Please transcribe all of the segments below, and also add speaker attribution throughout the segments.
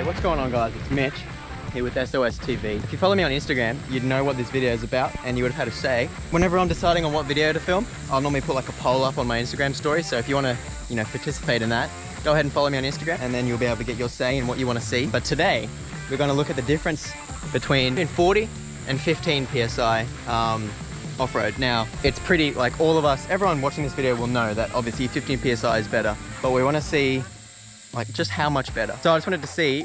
Speaker 1: What's going on, guys? It's Mitch here with SOS TV. If you follow me on Instagram, you'd know what this video is about and you would have had a say. Whenever I'm deciding on what video to film, I'll normally put like a poll up on my Instagram story. So if you want to, participate in that, go ahead and follow me on Instagram and then you'll be able to get your say in what you want to see. But today, we're going to look at the difference between 40 and 15 PSI off-road. Now, it's pretty, like all of us, everyone watching this video will know that obviously 15 PSI is better, but we want to see like just how much better. So I just wanted to see,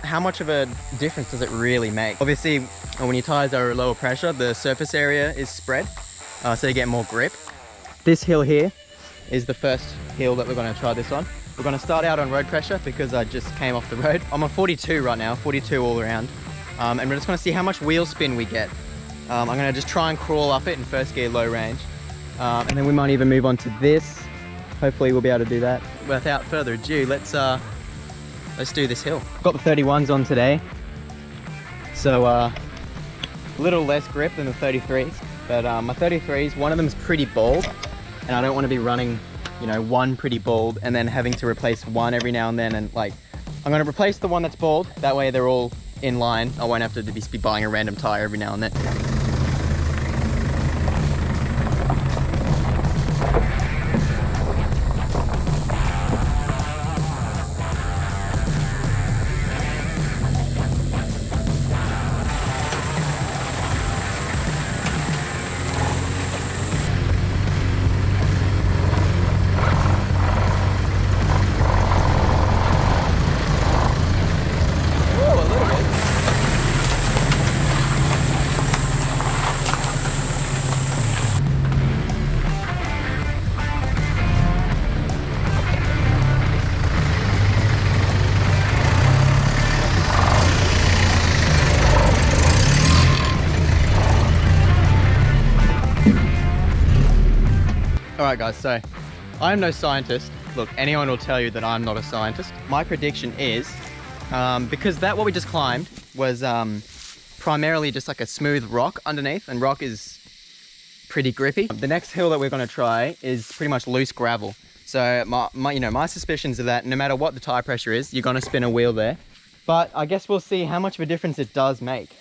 Speaker 1: how much of a difference does it really make? Obviously, when your tires are lower pressure, the surface area is spread, so you get more grip. This hill here is the first hill that we're going to try this on. We're going to start out on road pressure because I just came off the road. I'm on 42 right now, 42 all around. And we're just going to see how much wheel spin we get. I'm going to just try and crawl up it in first gear, low range. And then we might even move on to this. Hopefully we'll be able to do that. Without further ado, let's do this hill. Got the 31s on today. So a little less grip than the 33s. But my 33s, one of them is pretty bald. And I don't want to be running, one pretty bald and then having to replace one every now and then. And like, I'm going to replace the one that's bald. That way they're all in line. I won't have to be buying a random tire every now and then. Alright guys, so I am no scientist. Look, anyone will tell you that I'm not a scientist. My prediction is, because what we just climbed was primarily just like a smooth rock underneath, and rock is pretty grippy. The next hill that we're going to try is pretty much loose gravel. So my suspicions are that no matter what the tire pressure is, you're going to spin a wheel there. But I guess we'll see how much of a difference it does make.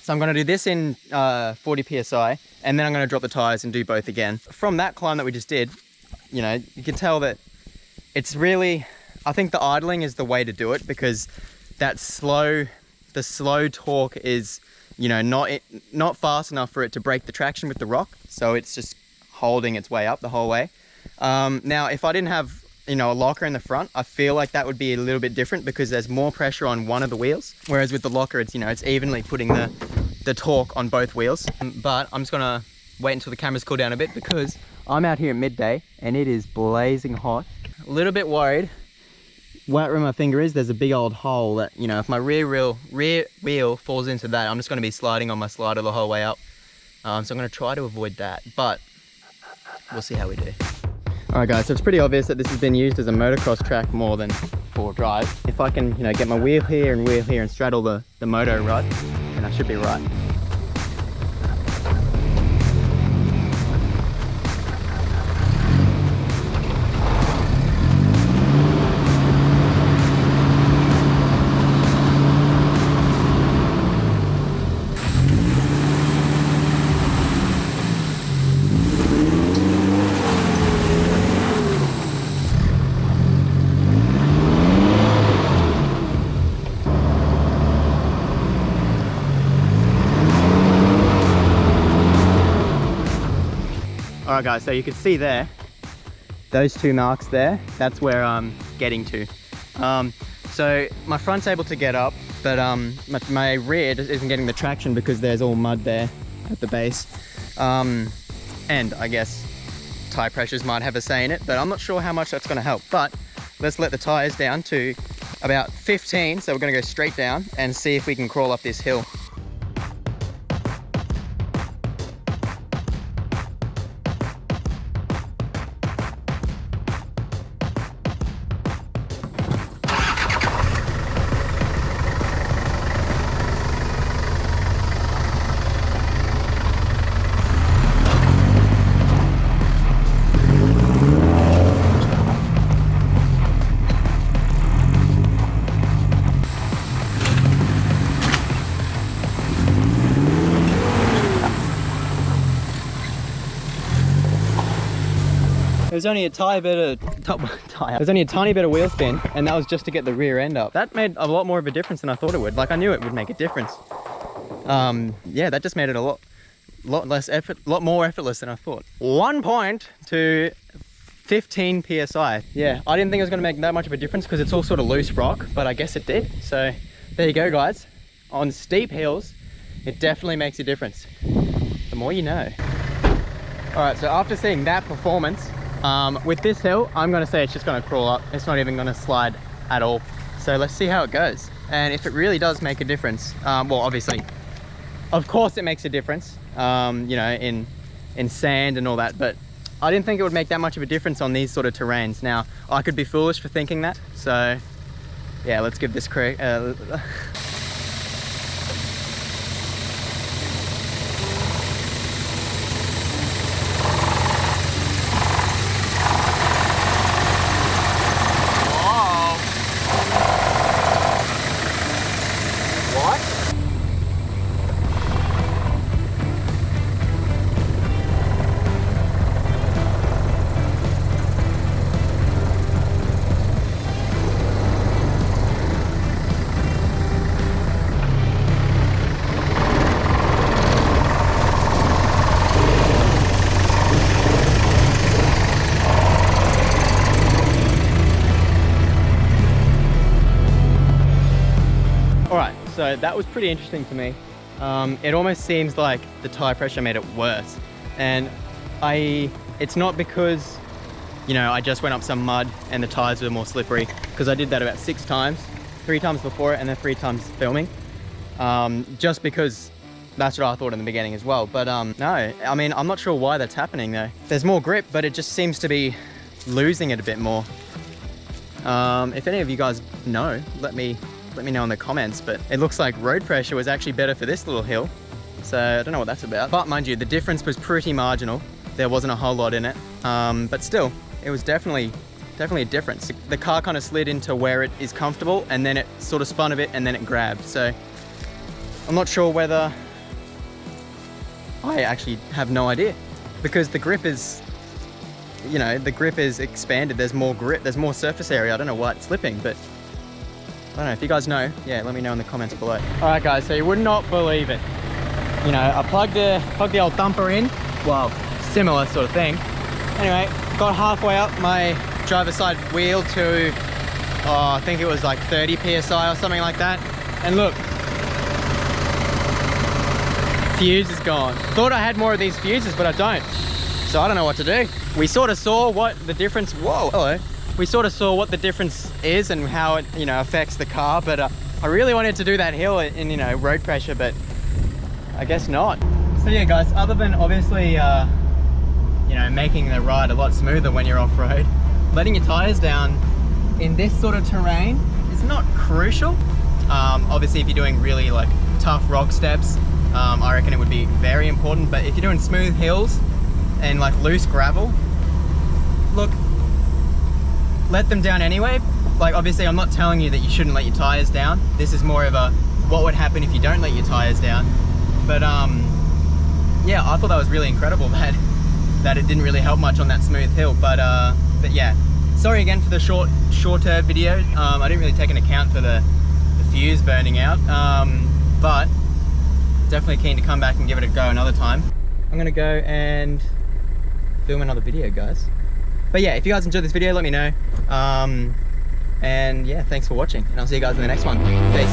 Speaker 1: So I'm going to do this in 40 PSI, and then I'm going to drop the tires and do both again. From that climb that we just did, you can tell that it's really, I think the idling is the way to do it, because the slow torque is, not fast enough for it to break the traction with the rock. So it's just holding its way up the whole way. Now, if I didn't have, a locker in the front, I feel like that would be a little bit different because there's more pressure on one of the wheels. Whereas with the locker, it's, it's evenly putting the torque on both wheels. But I'm just gonna wait until the cameras cool down a bit because I'm out here at midday and it is blazing hot. A little bit worried. Right where my finger is, there's a big old hole that, if my rear wheel falls into that, I'm just gonna be sliding on my slider the whole way up. So I'm gonna try to avoid that, but we'll see how we do. Alright guys, so it's pretty obvious that this has been used as a motocross track more than for drive. If I can, get my wheel here and straddle the moto rod, then I should be right. Alright guys, so you can see there, those two marks there, that's where I'm getting to. So my front's able to get up, but my rear isn't getting the traction because there's all mud there at the base. And I guess tire pressures might have a say in it, but I'm not sure how much that's going to help. But let's let the tires down to about 15, so we're going to go straight down and see if we can crawl up this hill. There's only a tiny bit of There's only a tiny bit of wheel spin, and that was just to get the rear end up. That made a lot more of a difference than I thought it would. Like, I knew it would make a difference. Yeah, that just made it a lot more effortless than I thought. 1 point to 15 psi. Yeah, I didn't think it was going to make that much of a difference because it's all sort of loose rock, but I guess it did. So there you go, guys. On steep hills, it definitely makes a difference. The more you know. All right, so after seeing that performance, with this hill, I'm going to say it's just going to crawl up. It's not even going to slide at all. So let's see how it goes. And if it really does make a difference, well, obviously, of course it makes a difference, you know, in sand and all that, but I didn't think it would make that much of a difference on these sort of terrains. Now, I could be foolish for thinking that, so yeah, let's give this So that was pretty interesting to me. It almost seems like the tire pressure made it worse. And it's not because, you know, I just went up some mud and the tires were more slippery, because I did that about 6 times, 3 times before it and then 3 times filming. Just because that's what I thought in the beginning as well. But no, I mean, I'm not sure why that's happening though. There's more grip, but it just seems to be losing it a bit more. If any of you guys know, let me know in the comments, but it looks like road pressure was actually better for this little hill. So I don't know what that's about. But mind you, the difference was pretty marginal. There wasn't a whole lot in it. But still, it was definitely a difference. The car kind of slid into where it is comfortable, and then it sort of spun a bit, and then it grabbed. So I'm not sure whether, I actually have no idea, because the grip is, you know, the grip is expanded. There's more grip, there's more surface area. I don't know why it's slipping, but I don't know. If you guys know, yeah, let me know in the comments below. All right, guys, so you would not believe it. You know, I plugged the old thumper in. Well, similar sort of thing. Anyway, got halfway up my driver's side wheel to, I think it was like 30 psi or something like that. And look, fuse is gone. Thought I had more of these fuses, but I don't. So I don't know what to do. We sort of saw what the difference, whoa, hello. We sort of saw what the difference is and how it, you know, affects the car, but I really wanted to do that hill in, you know, road pressure, but I guess not. So yeah, guys, other than obviously, you know, making the ride a lot smoother when you're off-road, letting your tires down in this sort of terrain is not crucial. Obviously, if you're doing really like tough rock steps, I reckon it would be very important, but if you're doing smooth hills and like loose gravel, look, let them down anyway. Like, obviously I'm not telling you that you shouldn't let your tires down. This is more of a what would happen if you don't let your tires down. But yeah, I thought that was really incredible that it didn't really help much on that smooth hill. But yeah, sorry again for the shorter video. I didn't really take into account for the fuse burning out, but definitely keen to come back and give it a go another time. I'm gonna go and film another video, guys. But yeah, if you guys enjoyed this video, let me know. And yeah, thanks for watching, and I'll see you guys in the next one. Peace.